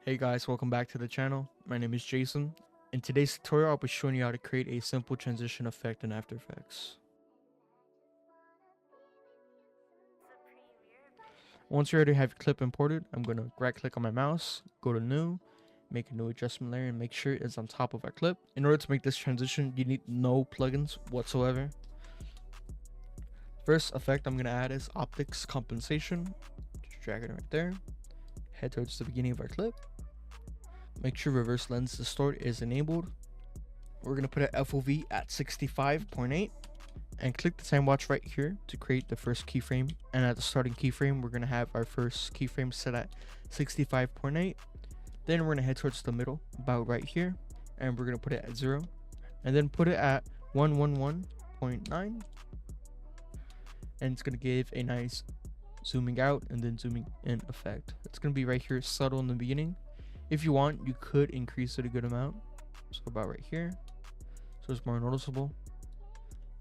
Hey guys, welcome back to the channel. My name is Jason. In today's tutorial, I'll be showing you how to create a simple transition effect in After Effects. Once you already have your clip imported, I'm going to right click on my mouse, go to new, make a new adjustment layer and make sure it's on top of our clip. In order to make this transition, you need no plugins whatsoever. First effect I'm going to add is optics compensation. Just drag it right there. Head towards the beginning of our clip. Make sure reverse lens distort is enabled. We're going to put an FOV at 65.8 and click the time watch right here to create the first keyframe. And at the starting keyframe, we're going to have our first keyframe set at 65.8. Then we're going to head towards the middle, about right here, and we're going to put it at 0 and then put it at 111.9. And it's going to give a nice zooming out and then zooming in effect. It's going to be right here, subtle in the beginning. If you want, you could increase it a good amount, so about right here, so it's more noticeable.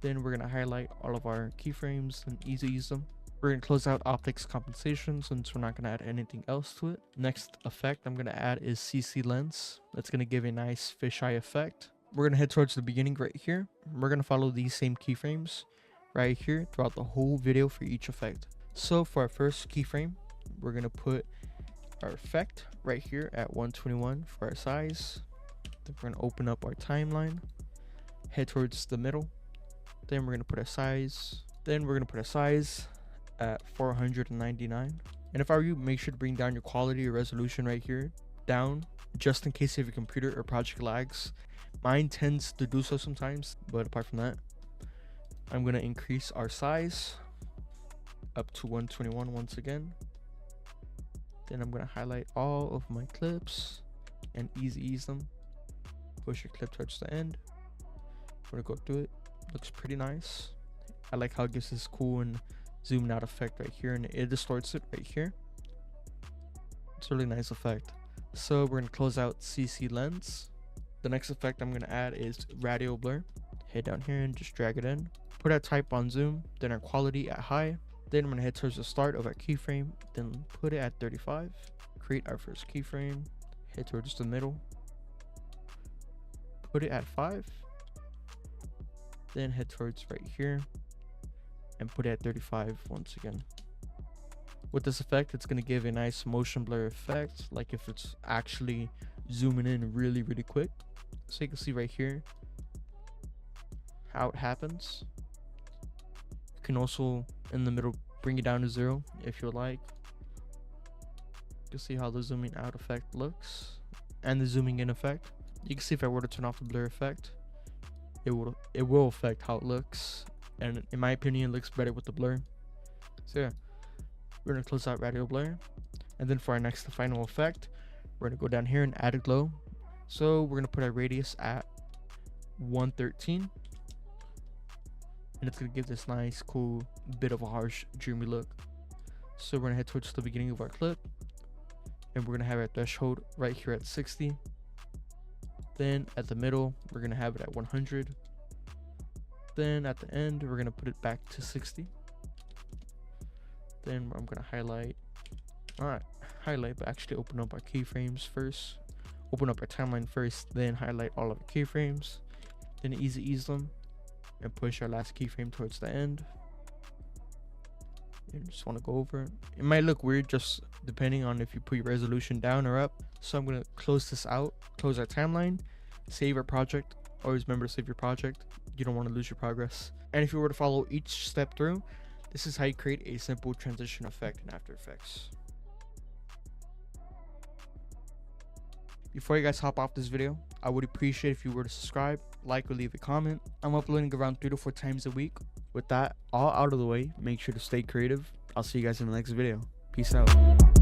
Then we're going to highlight all of our keyframes and ease them. We're going to close out optics compensation since we're not going to add anything else to it. Next effect I'm going to add is CC lens. That's going to give a nice fisheye effect. We're going to head towards the beginning right here. We're going to follow these same keyframes right here throughout the whole video for each effect. So for our first keyframe, we're going to put our effect right here at 121 for our size. Then we're going to open up our timeline, head towards the middle. Then we're going to put a size. Then we're going to put a size at 499. And if I were you, make sure to bring down your quality or resolution right here down, just in case if your computer or project lags. Mine tends to do so sometimes, but apart from that, I'm going to increase our size up to 121 once again. Then I'm going to highlight all of my clips and ease them. Push your clip towards the end. I'm going to go through it. Looks pretty nice. I like how it gives this cool and zoomed out effect right here, and it distorts it right here. It's a really nice effect. So we're going to close out CC lens. The next effect I'm going to add is radial blur. Head down here and just drag it in. Put our type on zoom, then our quality at high. Then I'm going to head towards the start of our keyframe, then put it at 35. Create our first keyframe, head towards the middle, put it at 5. Then head towards right here and put it at 35 once again. With this effect, it's going to give a nice motion blur effect, like if it's actually zooming in really quick. So you can see right here how it happens. You can also in the middle bring it down to 0 if you like. You can see how the zooming out effect looks and the zooming in effect. You can see if I were to turn off the blur effect, it will affect how it looks, and in my opinion it looks better with the blur. So yeah, we're gonna close out radial blur, and then for our next and final effect, we're gonna go down here and add a glow. So we're gonna put our radius at 113, and it's gonna give this nice cool bit of a harsh dreamy look. So we're gonna head towards the beginning of our clip, and we're gonna have our threshold right here at 60. Then at the middle, we're going to have it at 100. Then at the end, we're going to put it back to 60. Then I'm going to highlight, but actually open up our keyframes first. Open up our timeline first, then highlight all of the keyframes. Then ease them and push our last keyframe towards the end. You just want to go over it. It might look weird just depending on if you put your resolution down or up. So I'm going to close this out, close our timeline, save our project. Always remember to save your project. You don't want to lose your progress. And if you were to follow each step through, this is how you create a simple transition effect in After Effects. Before you guys hop off this video, I would appreciate if you were to subscribe, like, or leave a comment. I'm uploading around 3 to 4 times a week. With that all out of the way, make sure to stay creative. I'll see you guys in the next video. Peace out.